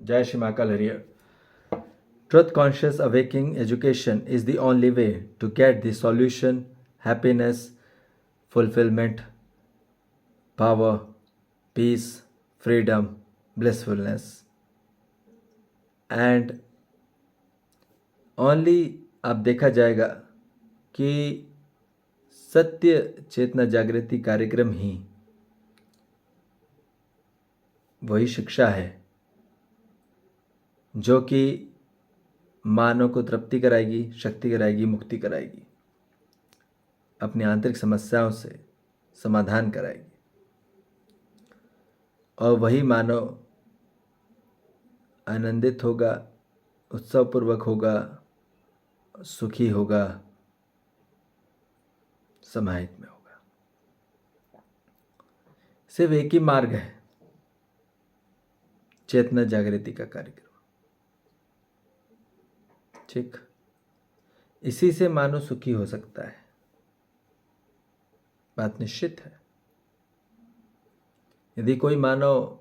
Jai Shri Mahakal Hariya. Truth conscious awakening education is the only way to get the solution, happiness, fulfillment, power, peace, freedom, blissfulness. And only अब देखा जाएगा कि सत्य चेतना जागृति कार्यक्रम ही वही शिक्षा है जो कि मानव को तृप्ति कराएगी, शक्ति कराएगी, मुक्ति कराएगी, अपनी आंतरिक समस्याओं से समाधान कराएगी और वही मानव आनंदित होगा, उत्सवपूर्वक होगा, सुखी होगा, समाहित में होगा। सिर्फ एक ही मार्ग है, चेतना जागृति का कार्यक्रम। ठीक, इसी से मानव सुखी हो सकता है, बात निश्चित है। यदि कोई मानव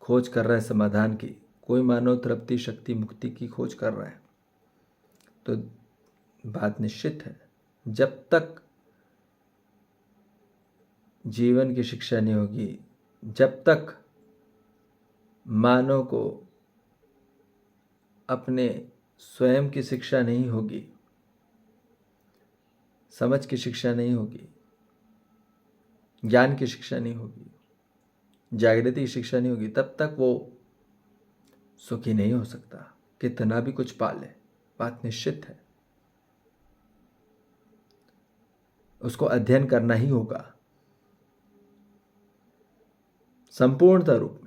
खोज कर रहा है समाधान की, कोई मानव तृप्ति, शक्ति, मुक्ति की खोज कर रहा है, तो बात निश्चित है, जब तक जीवन की शिक्षा नहीं होगी, जब तक मानव को अपने स्वयं की शिक्षा नहीं होगी, समझ की शिक्षा नहीं होगी, ज्ञान की शिक्षा नहीं होगी, जागृति की शिक्षा नहीं होगी, तब तक वो सुखी नहीं हो सकता, कितना भी कुछ पाले, बात निश्चित है। उसको अध्ययन करना ही होगा संपूर्णता रूप में।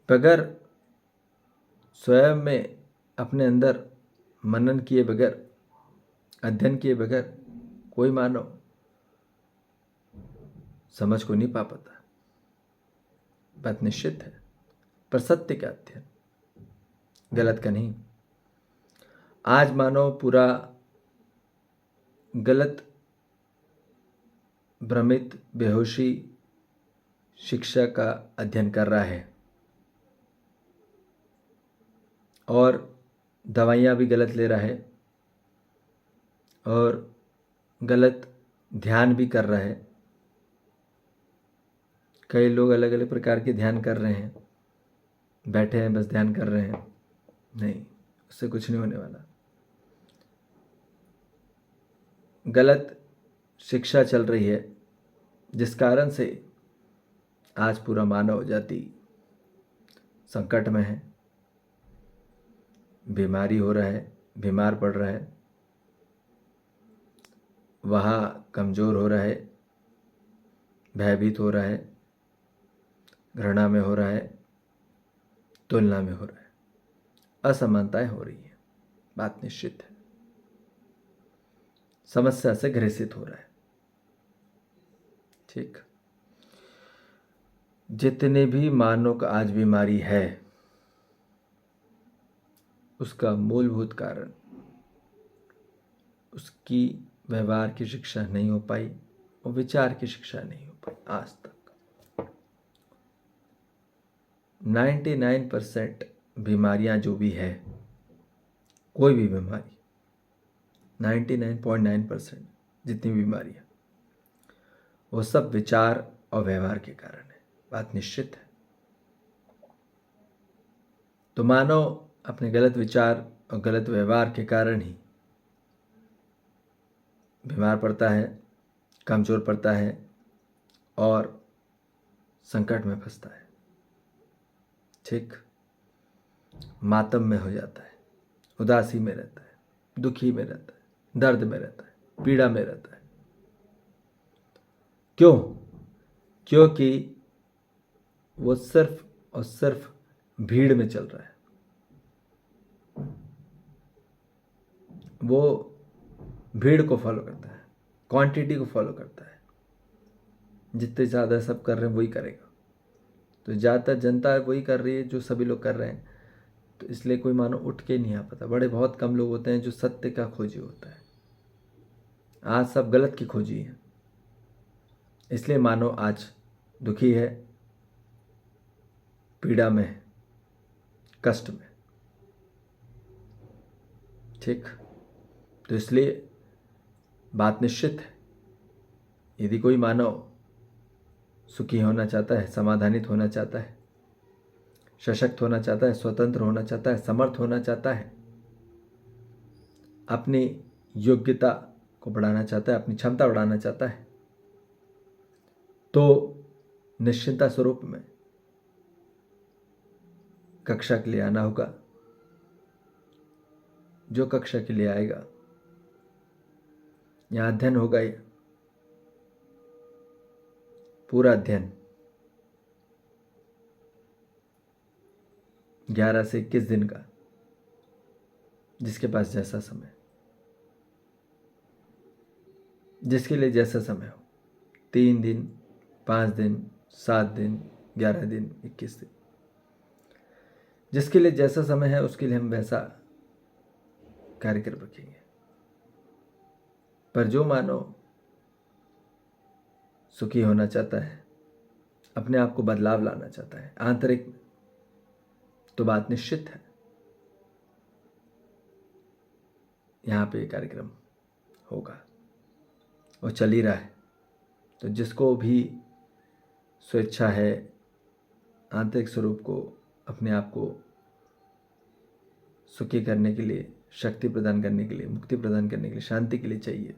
बगैर स्वयं में अपने अंदर मनन किए बगैर, अध्ययन किए बगैर कोई मानव समझ को नहीं पा पाता, बात निश्चित है। पर सत्य का अध्ययन, गलत का नहीं। आज मानव पूरा गलत, भ्रमित, बेहोशी शिक्षा का अध्ययन कर रहा है और दवाइयाँ भी गलत ले रहा है और गलत ध्यान भी कर रहा है। कई लोग अलग अलग प्रकार के ध्यान कर रहे हैं, बैठे हैं बस ध्यान कर रहे हैं, नहीं, उससे कुछ नहीं होने वाला। गलत शिक्षा चल रही है, जिस कारण से आज पूरा मानव जाति संकट में है, बीमारी हो रहा है, बीमार पड़ रहा है, वहाँ कमज़ोर हो रहा है, भयभीत हो रहा है, घृणा में हो रहा है, तुलना में हो रहा है, असमानताएं हो रही है, बात निश्चित है। समस्या से ग्रसित हो रहा है। ठीक, जितने भी मानव का आज बीमारी है, उसका मूलभूत कारण उसकी व्यवहार की शिक्षा नहीं हो पाई और विचार की शिक्षा नहीं हो पाई। आज तक 99% बीमारियां जो भी है, कोई भी बीमारी, 99.9% जितनी बीमारियां, वो सब विचार और व्यवहार के कारण है, बात निश्चित है। तो मानव अपने गलत विचार और गलत व्यवहार के कारण ही बीमार पड़ता है, कमज़ोर पड़ता है और संकट में फंसता है। ठीक, मातम में हो जाता है, उदासी में रहता है, दुखी में रहता है, दर्द में रहता है, पीड़ा में रहता है। क्यों? क्योंकि वो सिर्फ और सिर्फ भीड़ में चल रहा है। वो भीड़ को फॉलो करता है, क्वांटिटी को फॉलो करता है। जितने ज़्यादा सब कर रहे हैं वही करेगा, तो ज़्यादातर जनता वही कर रही है जो सभी लोग कर रहे हैं, तो इसलिए कोई मानो उठ के नहीं आ पाता। बड़े बहुत कम लोग होते हैं जो सत्य का खोजी होता है। आज सब गलत की खोजी है, इसलिए मानव आज दुखी है, पीड़ा में है, कष्ट में। ठीक, तो इसलिए बात निश्चित है, यदि कोई मानव सुखी होना चाहता है, समाधानित होना चाहता है, सशक्त होना चाहता है, स्वतंत्र होना चाहता है, समर्थ होना चाहता है, अपनी योग्यता को बढ़ाना चाहता है, अपनी क्षमता बढ़ाना चाहता है, तो निश्चिंता स्वरूप में कक्षा के लिए आना होगा। जो कक्षा के लिए आएगा, यहाँ अध्ययन होगा, ये पूरा अध्ययन 11 से 21 दिन का, जिसके पास जैसा समय, जिसके लिए जैसा समय हो, 3 दिन, 5 दिन, 7 दिन, 11 दिन, 21 दिन, जिसके लिए जैसा समय है उसके लिए हम वैसा कार्यक्रम रखेंगे। पर जो मानव सुखी होना चाहता है, अपने आप को बदलाव लाना चाहता है आंतरिक, तो बात निश्चित है, यहाँ पे कार्यक्रम होगा और चल ही रहा है। तो जिसको भी स्वेच्छा है आंतरिक स्वरूप को, अपने आप को सुखी करने के लिए, शक्ति प्रदान करने के लिए, मुक्ति प्रदान करने के लिए, शांति के लिए चाहिए,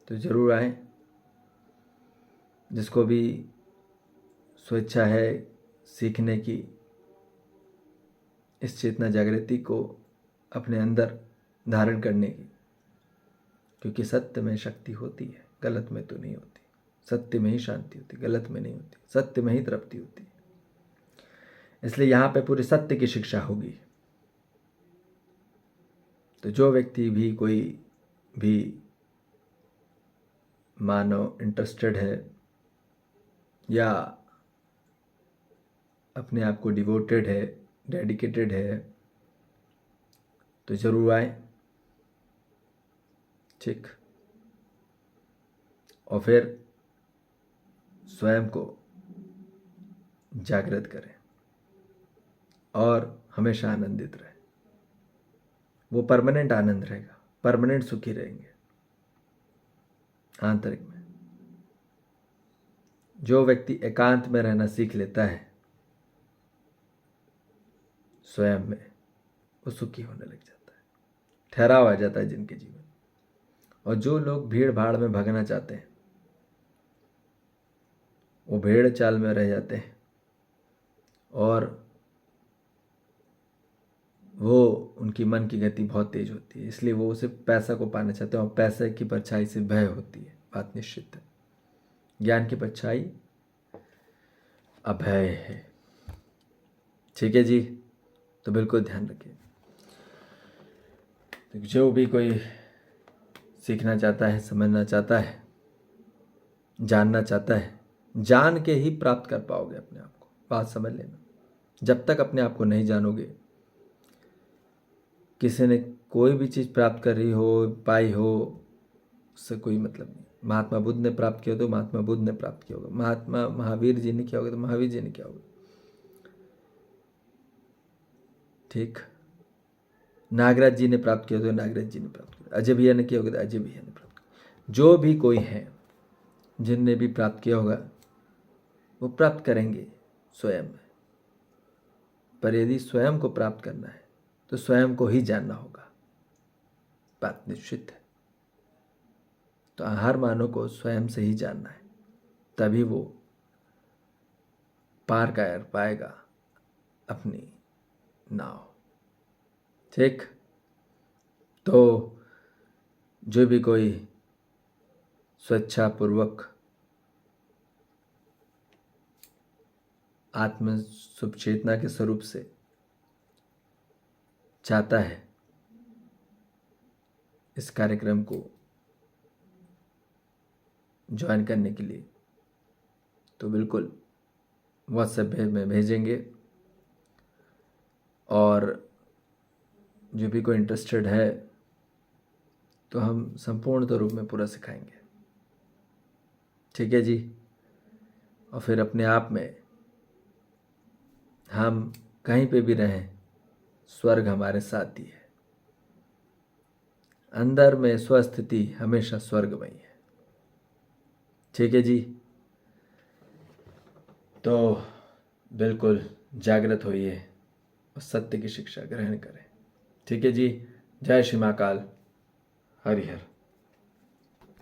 तो जरूर आए। जिसको भी स्वेच्छा है सीखने की, इस चेतना जागृति को अपने अंदर धारण करने की, क्योंकि सत्य में शक्ति होती है, गलत में तो नहीं होती। सत्य में ही शांति होती, गलत में नहीं होती। सत्य में ही तृप्ति होती है। इसलिए यहाँ पे पूरे सत्य की शिक्षा होगी। तो जो व्यक्ति भी, कोई भी मानव इंटरेस्टेड है या अपने आप को डिवोटेड है, डेडिकेटेड है, तो जरूर आए। ठीक, और फिर स्वयं को जागृत करें और हमेशा आनंदित रहें। वो परमानेंट आनंद रहेगा, परमानेंट सुखी रहेंगे आंतरिक में। जो व्यक्ति एकांत में रहना सीख लेता है स्वयं में, वो सुखी होने लग जाता है, ठहराव आ जाता है जिनके जीवन। और जो लोग भीड़ भाड़ में भागना चाहते हैं, वो भेड़ चाल में रह जाते हैं और वो, उनकी मन की गति बहुत तेज होती है, इसलिए वो सिर्फ पैसा को पाना चाहते हैं और पैसे की परछाई से भय होती है। बात निश्चित है, ज्ञान की परछाई अभय है। ठीक है जी, तो बिल्कुल ध्यान रखिए। तो जो भी कोई सीखना चाहता है, समझना चाहता है, जानना चाहता है, जान के ही प्राप्त कर पाओगे अपने आप को। बात समझ लेना, जब तक अपने आप को नहीं जानोगे, किसी ने कोई भी चीज़ प्राप्त कर रही हो, पाई हो, उससे कोई मतलब नहीं। महात्मा बुद्ध ने प्राप्त किया तो महात्मा बुद्ध ने प्राप्त किया होगा, महात्मा महावीर जी ने किया होगा तो महावीर जी ने किया होगा। ठीक, नागराज जी ने प्राप्त किया तो नागराज जी ने प्राप्त किया, अजय भैया ने किया होगा तो अजय भैया ने प्राप्त किया। जो भी कोई है जिनने भी प्राप्त किया होगा, वो प्राप्त करेंगे स्वयं में। पर यदि स्वयं को प्राप्त करना है तो स्वयं को ही जानना होगा। बात निश्चित है। तो हर मानव को स्वयं से ही जानना है, तभी वो पार कर पाएगा अपनी नाव। ठीक, तो जो भी कोई स्वेच्छापूर्वक आत्म शुभ चेतना के स्वरूप से चाहता है इस कार्यक्रम को ज्वाइन करने के लिए, तो बिल्कुल व्हाट्सएप में भेजेंगे। और जो भी कोई इंटरेस्टेड है तो हम संपूर्ण रूप में पूरा सिखाएंगे। ठीक है जी, और फिर अपने आप में हम कहीं पे भी रहें, स्वर्ग हमारे साथ ही है। अंदर में स्वस्थिति हमेशा स्वर्गमयी है। ठीक है जी, तो बिल्कुल जागृत होइए और सत्य की शिक्षा ग्रहण करें। ठीक है जी, जय श्री महाकाल, हरिहर।